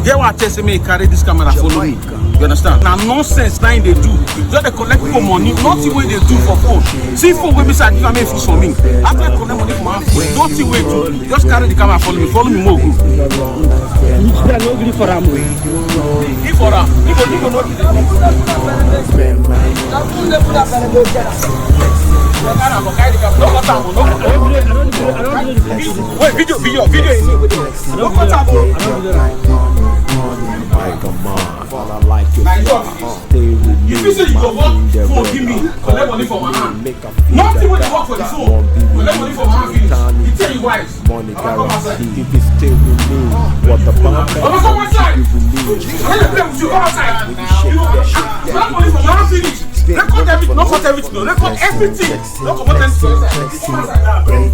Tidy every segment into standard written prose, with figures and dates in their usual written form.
Get what telling me carry this camera follow me. You understand? Now nonsense now they do. Just they collect for money, nothing way they do for phone. See phone wey beside give me fish for me. After I collect money for my phone, nothing way to do. Just carry the camera follow me more good. You should no gree for am. Give for am. You go know. Wait, video. You say you go work phone give me, collect money from my hand. Nothing when you work for the phone, collect money from my hand finish. You tell you wise. Money guarantee. If it's still with me, what the bomb? Come outside. I'm gonna play with you. Come outside. Collect money from my hand finish. Record everything. Not cut everything. Record everything. Not cut everything. Come outside.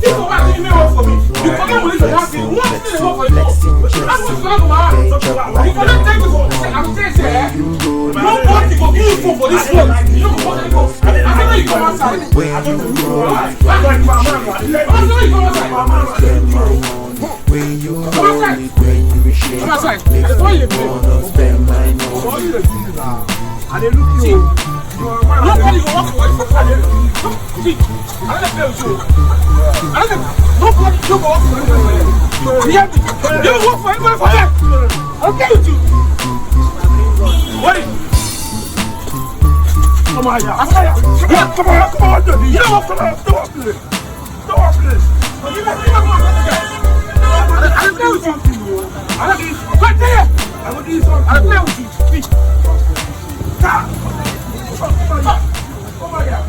Think about it. You may work for me. You collect money from my hand finish. One thing they work for you. That's what you collect from my hand. You collect take it for. I'm saying here. Nobody go give you phone for this phone. You don't go for it. I don't know you come outside. I don't know you come outside. I don't know you come outside. Come outside. That's why you play. I dey look you. Nobody go walk for it. See, I don't play with you. Nobody go walk for it. You walk for anybody for that. I'll play with you. What? Come on, yeah. Come on, baby. You know what? Come on, please. I'll play with you. I'll play with you. Right there. I'll play with you. Speak. Come on, yeah.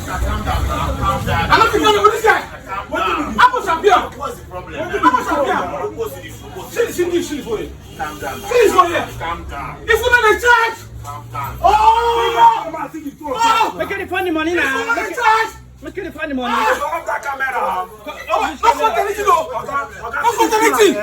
Calm down. I'm not going with this guy. What's the problem? See for it. Calm down. See for it. Calm down. It's not in the church. Calm down. Oh! Make it funny money now. Make it funny money. Don't put anything.